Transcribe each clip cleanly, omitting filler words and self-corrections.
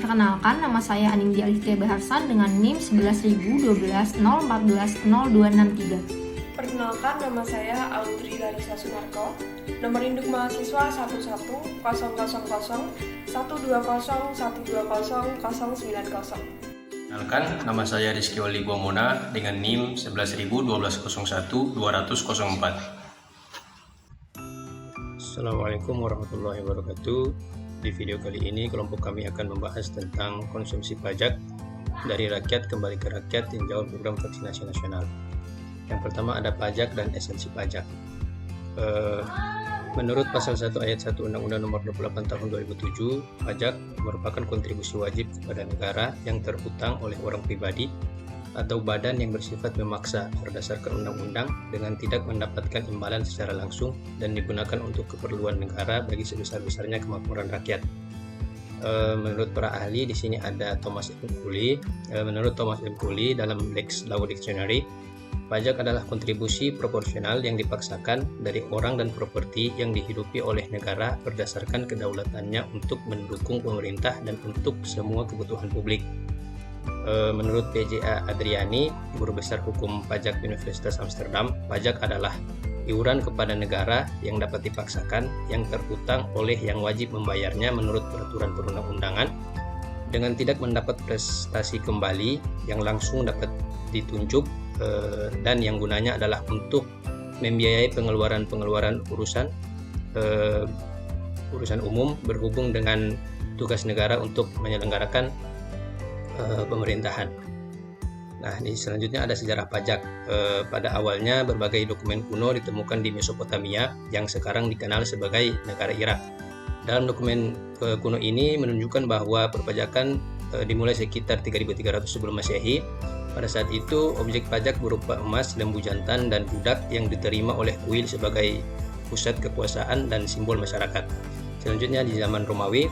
Perkenalkan, nama saya Anindya Alifia Baharsan dengan NIM 11.012.014.0263. Perkenalkan, nama saya Audrey Larissa Sunarko, nomor induk mahasiswa 11.011.120.120.090. Perkenalkan, nama saya Rizky Wali Guamona dengan NIM 11.012.01.204. Assalamualaikum warahmatullahi wabarakatuh. Di video kali ini kelompok kami akan membahas tentang konsumsi pajak dari rakyat kembali ke rakyat tinjauan program vaksinasi nasional. Yang pertama ada pajak dan esensi pajak. Menurut pasal 1 ayat 1 Undang-Undang Nomor 28 Tahun 2007, pajak merupakan kontribusi wajib kepada negara yang terhutang oleh orang pribadi atau badan yang bersifat memaksa berdasarkan undang-undang dengan tidak mendapatkan imbalan secara langsung dan digunakan untuk keperluan negara bagi sebesar-besarnya kemakmuran rakyat. Menurut para ahli di sini ada Thomas M. Cooley. Menurut Thomas M. Cooley dalam Lex Law Dictionary, pajak adalah kontribusi proporsional yang dipaksakan dari orang dan properti yang dihidupi oleh negara berdasarkan kedaulatannya untuk mendukung pemerintah dan untuk semua kebutuhan publik. Menurut PJ Adriani, Guru Besar Hukum Pajak Universitas Amsterdam, pajak adalah iuran kepada negara yang dapat dipaksakan yang terhutang oleh yang wajib membayarnya menurut peraturan perundang-undangan dengan tidak mendapat prestasi kembali yang langsung dapat ditunjuk dan yang gunanya adalah untuk membiayai pengeluaran urusan umum berhubung dengan tugas negara untuk menyelenggarakan pemerintahan. Nah, di selanjutnya ada sejarah pajak. Pada awalnya berbagai dokumen kuno ditemukan di Mesopotamia yang sekarang dikenal sebagai negara Irak. Dalam dokumen kuno ini menunjukkan bahwa perpajakan dimulai sekitar 3300 sebelum Masehi. Pada saat itu, objek pajak berupa emas, lembu jantan, dan budak yang diterima oleh kuil sebagai pusat kekuasaan dan simbol masyarakat. Selanjutnya di zaman Romawi,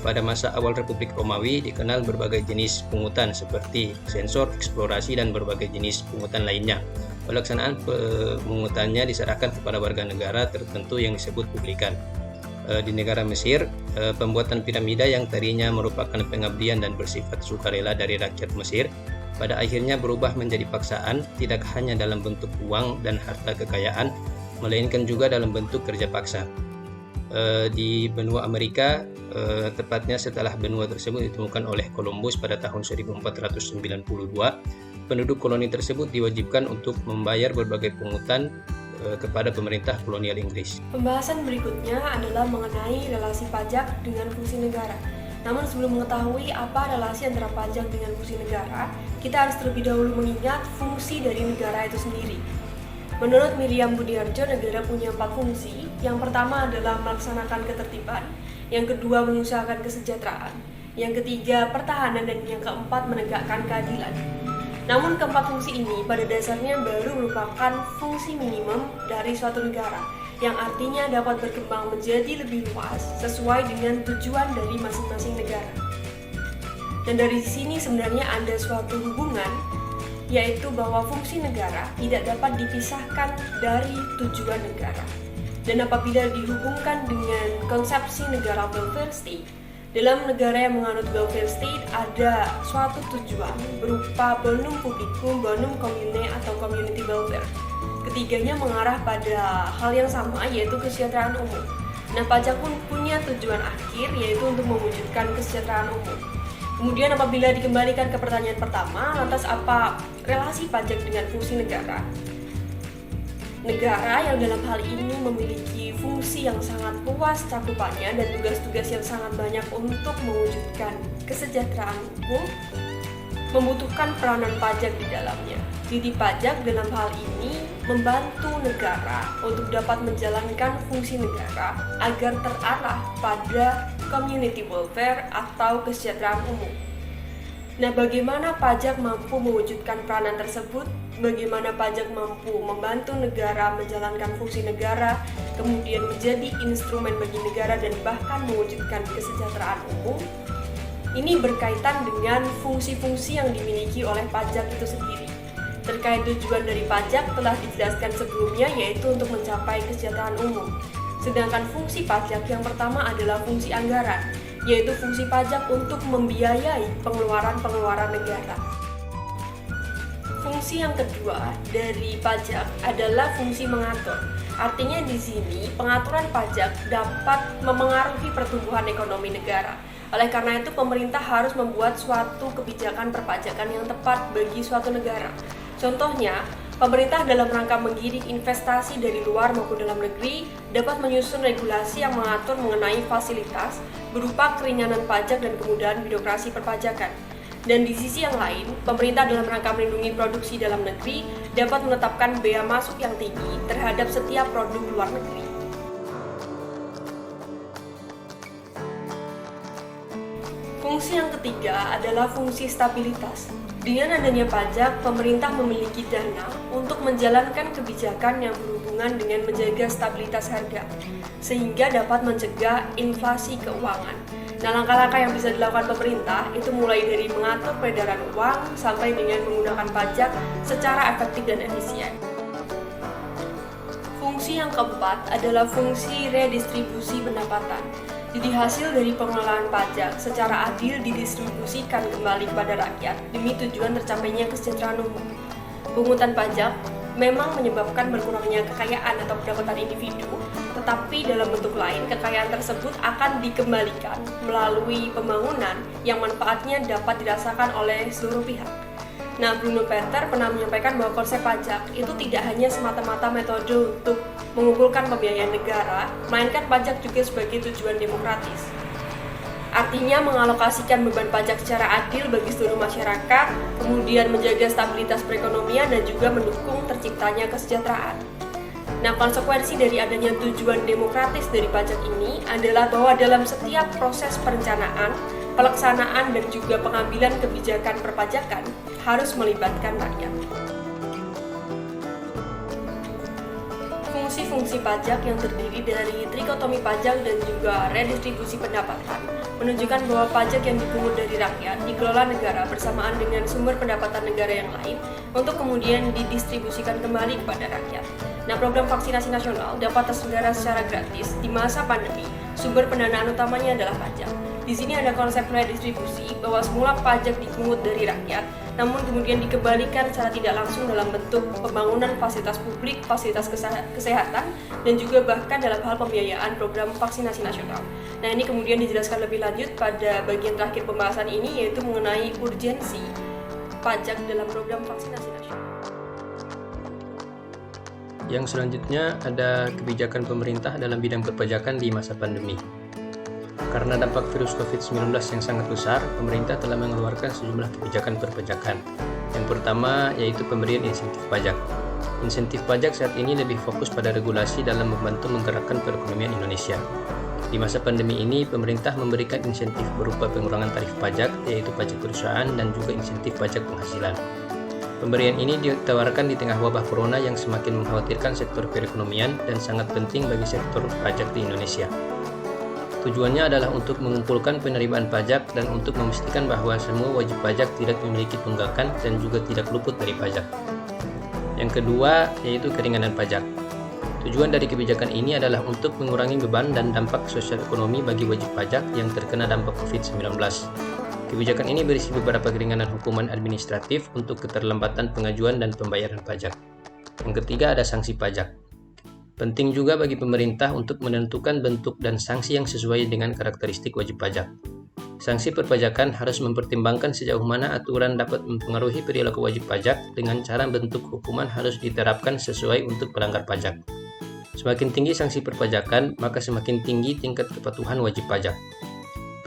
pada masa awal Republik Romawi dikenal berbagai jenis pungutan seperti sensor, eksplorasi, dan berbagai jenis pungutan lainnya. Pelaksanaan pungutannya diserahkan kepada warga negara tertentu yang disebut publikan. Di negara Mesir, pembuatan piramida yang tadinya merupakan pengabdian dan bersifat sukarela dari rakyat Mesir, pada akhirnya berubah menjadi paksaan, tidak hanya dalam bentuk uang dan harta kekayaan, melainkan juga dalam bentuk kerja paksa. Di benua Amerika, tepatnya setelah benua tersebut ditemukan oleh Columbus pada tahun 1492, penduduk koloni tersebut diwajibkan untuk membayar berbagai pungutan kepada pemerintah kolonial Inggris. Pembahasan berikutnya adalah mengenai relasi pajak dengan fungsi negara. Namun sebelum mengetahui apa relasi antara pajak dengan fungsi negara, kita harus terlebih dahulu mengingat fungsi dari negara itu sendiri. Menurut Miriam Budiarjo, negara punya 4 fungsi. Yang pertama adalah melaksanakan ketertiban, yang kedua mengusahakan kesejahteraan, yang ketiga pertahanan, dan yang keempat menegakkan keadilan. Namun keempat fungsi ini pada dasarnya baru merupakan fungsi minimum dari suatu negara, yang artinya dapat berkembang menjadi lebih luas sesuai dengan tujuan dari masing-masing negara. Dan dari sini sebenarnya ada suatu hubungan, yaitu bahwa fungsi negara tidak dapat dipisahkan dari tujuan negara. Dan apabila dihubungkan dengan konsepsi negara welfare state, dalam negara yang menganut welfare state ada suatu tujuan berupa bonum publicum, bonum commune atau community welfare. Ketiganya mengarah pada hal yang sama, yaitu kesejahteraan umum. Nah, pajak pun punya tujuan akhir, yaitu untuk mewujudkan kesejahteraan umum. Kemudian apabila dikembalikan ke pertanyaan pertama, lantas apa relasi pajak dengan fungsi negara? Negara yang dalam hal ini memiliki fungsi yang sangat luas cakupannya dan tugas-tugas yang sangat banyak untuk mewujudkan kesejahteraan umum, membutuhkan peranan pajak di dalamnya. Jadi pajak dalam hal ini membantu negara untuk dapat menjalankan fungsi negara agar terarah pada community welfare atau kesejahteraan umum. Nah, bagaimana pajak mampu mewujudkan peranan tersebut? Bagaimana pajak mampu membantu negara menjalankan fungsi negara, kemudian menjadi instrumen bagi negara dan bahkan mewujudkan kesejahteraan umum? Ini berkaitan dengan fungsi-fungsi yang dimiliki oleh pajak itu sendiri. Terkait tujuan dari pajak telah dijelaskan sebelumnya, yaitu untuk mencapai kesejahteraan umum. Sedangkan fungsi pajak yang pertama adalah fungsi anggaran, yaitu fungsi pajak untuk membiayai pengeluaran-pengeluaran negara. Fungsi yang kedua dari pajak adalah fungsi mengatur. Artinya di sini pengaturan pajak dapat memengaruhi pertumbuhan ekonomi negara. Oleh karena itu, pemerintah harus membuat suatu kebijakan perpajakan yang tepat bagi suatu negara. Contohnya, pemerintah dalam rangka menggiring investasi dari luar maupun dalam negeri dapat menyusun regulasi yang mengatur mengenai fasilitas berupa keringanan pajak dan kemudahan birokrasi perpajakan. Dan di sisi yang lain, pemerintah dalam rangka melindungi produksi dalam negeri dapat menetapkan bea masuk yang tinggi terhadap setiap produk luar negeri. Fungsi yang ketiga adalah fungsi stabilitas. Dengan adanya pajak, pemerintah memiliki dana untuk menjalankan kebijakan yang berhubungan dengan menjaga stabilitas harga, sehingga dapat mencegah inflasi keuangan. Nah, langkah-langkah yang bisa dilakukan pemerintah itu mulai dari mengatur peredaran uang sampai dengan menggunakan pajak secara efektif dan efisien. Fungsi yang keempat adalah fungsi redistribusi pendapatan. Jadi hasil dari pengelolaan pajak secara adil didistribusikan kembali kepada rakyat demi tujuan tercapainya kesejahteraan umum. Pungutan pajak memang menyebabkan berkurangnya kekayaan atau pendapatan individu, tetapi dalam bentuk lain kekayaan tersebut akan dikembalikan melalui pembangunan yang manfaatnya dapat dirasakan oleh seluruh pihak. Nah, Bruno Peter pernah menyampaikan bahwa konsep pajak itu tidak hanya semata-mata metode untuk mengumpulkan pembiayaan negara, melainkan pajak juga sebagai tujuan demokratis. Artinya mengalokasikan beban pajak secara adil bagi seluruh masyarakat, kemudian menjaga stabilitas perekonomian dan juga mendukung terciptanya kesejahteraan. Nah, konsekuensi dari adanya tujuan demokratis dari pajak ini adalah bahwa dalam setiap proses perencanaan, pelaksanaan, dan juga pengambilan kebijakan perpajakan harus melibatkan rakyat. Fungsi-fungsi pajak yang terdiri dari trikotomi pajak dan juga redistribusi pendapatan menunjukkan bahwa pajak yang dipungut dari rakyat dikelola negara bersamaan dengan sumber pendapatan negara yang lain untuk kemudian didistribusikan kembali kepada rakyat. Nah, program vaksinasi nasional dapat terselenggara secara gratis di masa pandemi. Sumber pendanaan utamanya adalah pajak. Di sini ada konsep redistribusi bahwa semula pajak dipungut dari rakyat, namun kemudian dikembalikan secara tidak langsung dalam bentuk pembangunan fasilitas publik, fasilitas kesehatan, dan juga bahkan dalam hal pembiayaan program vaksinasi nasional. Nah, ini kemudian dijelaskan lebih lanjut pada bagian terakhir pembahasan ini, yaitu mengenai urgensi pajak dalam program vaksinasi nasional. Yang selanjutnya ada kebijakan pemerintah dalam bidang perpajakan di masa pandemi. Karena dampak virus COVID-19 yang sangat besar, pemerintah telah mengeluarkan sejumlah kebijakan perpajakan. Yang pertama yaitu pemberian insentif pajak. Insentif pajak saat ini lebih fokus pada regulasi dalam membantu menggerakkan perekonomian Indonesia. Di masa pandemi ini, pemerintah memberikan insentif berupa pengurangan tarif pajak, yaitu pajak perusahaan dan juga insentif pajak penghasilan. Pemberian ini ditawarkan di tengah wabah corona yang semakin mengkhawatirkan sektor perekonomian dan sangat penting bagi sektor pajak di Indonesia. Tujuannya adalah untuk mengumpulkan penerimaan pajak dan untuk memastikan bahwa semua wajib pajak tidak memiliki tunggakan dan juga tidak luput dari pajak. Yang kedua yaitu keringanan pajak. Tujuan dari kebijakan ini adalah untuk mengurangi beban dan dampak sosial ekonomi bagi wajib pajak yang terkena dampak COVID-19. Kebijakan ini berisi beberapa keringanan hukuman administratif untuk keterlambatan pengajuan dan pembayaran pajak. Yang ketiga ada sanksi pajak. Penting juga bagi pemerintah untuk menentukan bentuk dan sanksi yang sesuai dengan karakteristik wajib pajak. Sanksi perpajakan harus mempertimbangkan sejauh mana aturan dapat mempengaruhi perilaku wajib pajak dengan cara bentuk hukuman harus diterapkan sesuai untuk pelanggar pajak. Semakin tinggi sanksi perpajakan, maka semakin tinggi tingkat kepatuhan wajib pajak.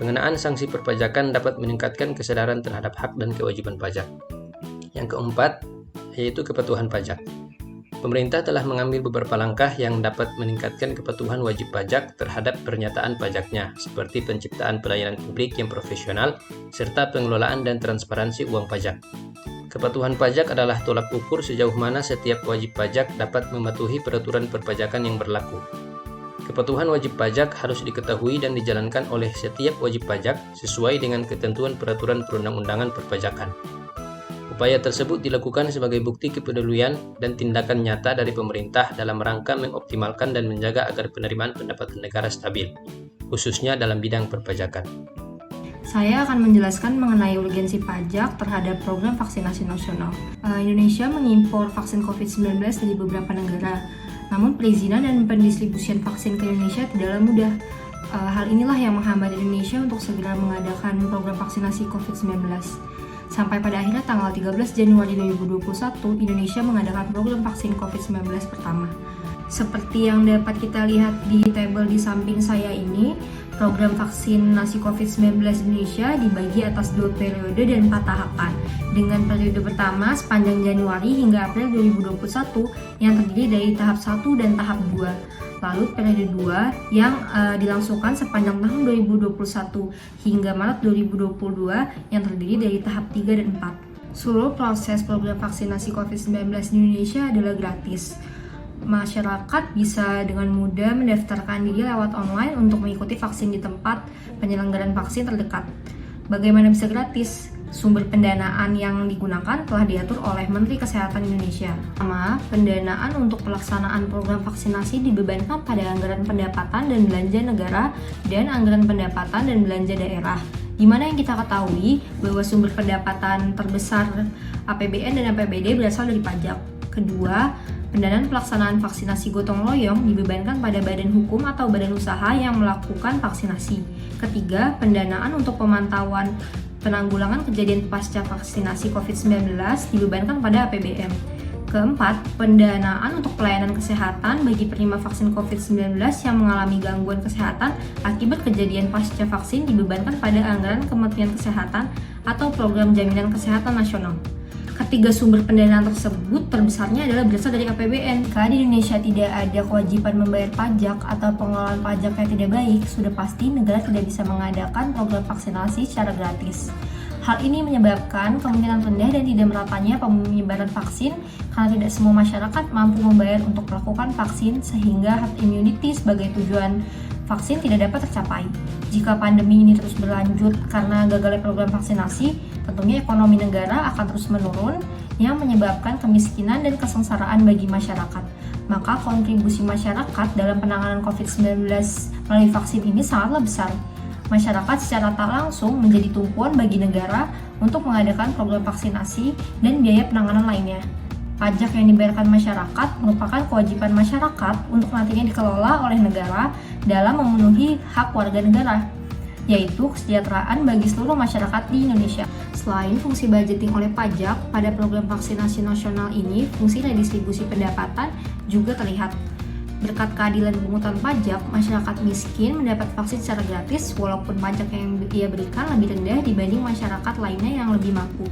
Pengenaan sanksi perpajakan dapat meningkatkan kesadaran terhadap hak dan kewajiban pajak. Yang keempat, yaitu kepatuhan pajak. Pemerintah telah mengambil beberapa langkah yang dapat meningkatkan kepatuhan wajib pajak terhadap pernyataan pajaknya, seperti penciptaan pelayanan publik yang profesional, serta pengelolaan dan transparansi uang pajak. Kepatuhan pajak adalah tolak ukur sejauh mana setiap wajib pajak dapat mematuhi peraturan perpajakan yang berlaku. Kepatuhan wajib pajak harus diketahui dan dijalankan oleh setiap wajib pajak sesuai dengan ketentuan peraturan perundang-undangan perpajakan. Upaya tersebut dilakukan sebagai bukti kepedulian dan tindakan nyata dari pemerintah dalam rangka mengoptimalkan dan menjaga agar penerimaan pendapatan negara stabil, khususnya dalam bidang perpajakan. Saya akan menjelaskan mengenai urgensi pajak terhadap program vaksinasi nasional. Indonesia mengimpor vaksin COVID-19 dari beberapa negara, namun perizinan dan pendistribusian vaksin ke Indonesia tidaklah mudah. Hal inilah yang menghambat Indonesia untuk segera mengadakan program vaksinasi COVID-19. Sampai pada akhirnya tanggal 13 Januari 2021, Indonesia mengadakan program vaksin COVID-19 pertama. Seperti yang dapat kita lihat di tabel di samping saya ini, program vaksinasi COVID-19 Indonesia dibagi atas 2 periode dan 4 tahapan. Dengan periode pertama sepanjang Januari hingga April 2021 yang terdiri dari tahap 1 dan tahap 2. Lalu periode 2 yang dilangsungkan sepanjang tahun 2021 hingga Maret 2022 yang terdiri dari tahap 3 dan 4. Seluruh proses program vaksinasi COVID-19 di Indonesia adalah gratis. Masyarakat bisa dengan mudah mendaftarkan diri lewat online untuk mengikuti vaksin di tempat penyelenggaraan vaksin terdekat. Bagaimana bisa gratis? Sumber pendanaan yang digunakan telah diatur oleh Menteri Kesehatan Indonesia. Pertama, pendanaan untuk pelaksanaan program vaksinasi dibebankan pada anggaran pendapatan dan belanja negara dan anggaran pendapatan dan belanja daerah. Di mana yang kita ketahui bahwa sumber pendapatan terbesar APBN dan APBD berasal dari pajak. Kedua, pendanaan pelaksanaan vaksinasi gotong royong dibebankan pada badan hukum atau badan usaha yang melakukan vaksinasi. Ketiga, pendanaan untuk pemantauan penanggulangan kejadian pasca vaksinasi COVID-19 dibebankan pada APBN. Keempat, pendanaan untuk pelayanan kesehatan bagi penerima vaksin COVID-19 yang mengalami gangguan kesehatan akibat kejadian pasca vaksin dibebankan pada anggaran Kementerian Kesehatan atau Program Jaminan Kesehatan Nasional. Ketiga sumber pendanaan tersebut terbesarnya adalah berasal dari APBN. Karena di Indonesia tidak ada kewajiban membayar pajak atau pengelolaan pajak yang tidak baik, sudah pasti negara tidak bisa mengadakan program vaksinasi secara gratis. Hal ini menyebabkan kemungkinan rendah dan tidak meratanya penyebaran vaksin karena tidak semua masyarakat mampu membayar untuk melakukan vaksin sehingga herd immunity sebagai tujuan vaksin tidak dapat tercapai. Jika pandemi ini terus berlanjut karena gagalnya program vaksinasi, tentunya ekonomi negara akan terus menurun yang menyebabkan kemiskinan dan kesengsaraan bagi masyarakat. Maka kontribusi masyarakat dalam penanganan COVID-19 melalui vaksin ini sangatlah besar. Masyarakat secara tak langsung menjadi tumpuan bagi negara untuk mengadakan program vaksinasi dan biaya penanganan lainnya. Pajak yang dibayarkan masyarakat merupakan kewajiban masyarakat untuk nantinya dikelola oleh negara dalam memenuhi hak warga negara, yaitu kesejahteraan bagi seluruh masyarakat di Indonesia. Selain fungsi budgeting oleh pajak, pada program vaksinasi nasional ini, fungsi redistribusi pendapatan juga terlihat. Berkat keadilan pungutan pajak, masyarakat miskin mendapat vaksin secara gratis walaupun pajak yang ia berikan lebih rendah dibanding masyarakat lainnya yang lebih mampu.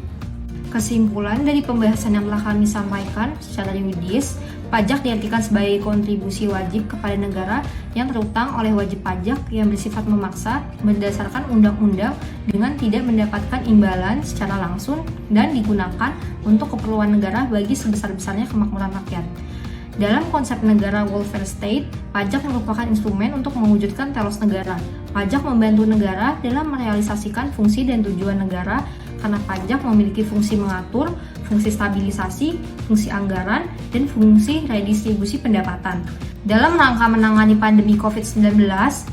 Kesimpulan dari pembahasan yang telah kami sampaikan secara yuridis, pajak diartikan sebagai kontribusi wajib kepada negara yang terutang oleh wajib pajak yang bersifat memaksa berdasarkan undang-undang dengan tidak mendapatkan imbalan secara langsung dan digunakan untuk keperluan negara bagi sebesar-besarnya kemakmuran rakyat. Dalam konsep negara welfare state, pajak merupakan instrumen untuk mewujudkan telos negara. Pajak membantu negara dalam merealisasikan fungsi dan tujuan negara karena pajak memiliki fungsi mengatur, fungsi stabilisasi, fungsi anggaran, dan fungsi redistribusi pendapatan. Dalam rangka menangani pandemi COVID-19,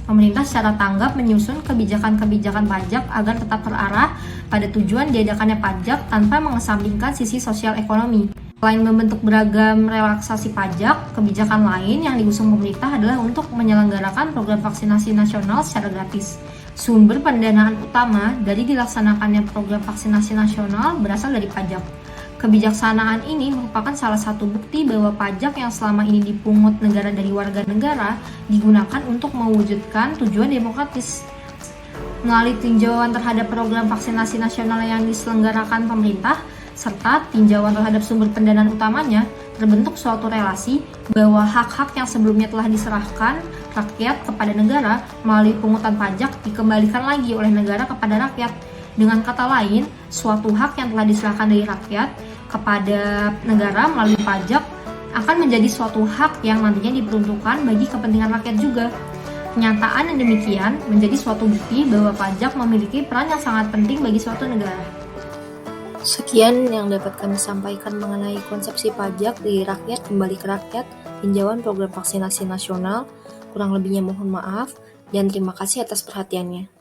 pemerintah secara tanggap menyusun kebijakan-kebijakan pajak agar tetap terarah pada tujuan diadakannya pajak tanpa mengesampingkan sisi sosial ekonomi. Selain membentuk beragam relaksasi pajak, kebijakan lain yang diusung pemerintah adalah untuk menyelenggarakan program vaksinasi nasional secara gratis. Sumber pendanaan utama dari dilaksanakannya program vaksinasi nasional berasal dari pajak. Kebijaksanaan ini merupakan salah satu bukti bahwa pajak yang selama ini dipungut negara dari warga negara digunakan untuk mewujudkan tujuan demokratis. Melalui tinjauan terhadap program vaksinasi nasional yang diselenggarakan pemerintah, serta tinjauan terhadap sumber pendanaan utamanya, terbentuk suatu relasi bahwa hak-hak yang sebelumnya telah diserahkan rakyat kepada negara melalui pungutan pajak dikembalikan lagi oleh negara kepada rakyat. Dengan kata lain, suatu hak yang telah diserahkan dari rakyat kepada negara melalui pajak akan menjadi suatu hak yang nantinya diperuntukkan bagi kepentingan rakyat juga. Kenyataan yang demikian menjadi suatu bukti bahwa pajak memiliki peran yang sangat penting bagi suatu negara. Sekian yang dapat kami sampaikan mengenai konsepsi pajak dari rakyat kembali ke rakyat, tinjauan program vaksinasi nasional. Kurang lebihnya mohon maaf, dan terima kasih atas perhatiannya.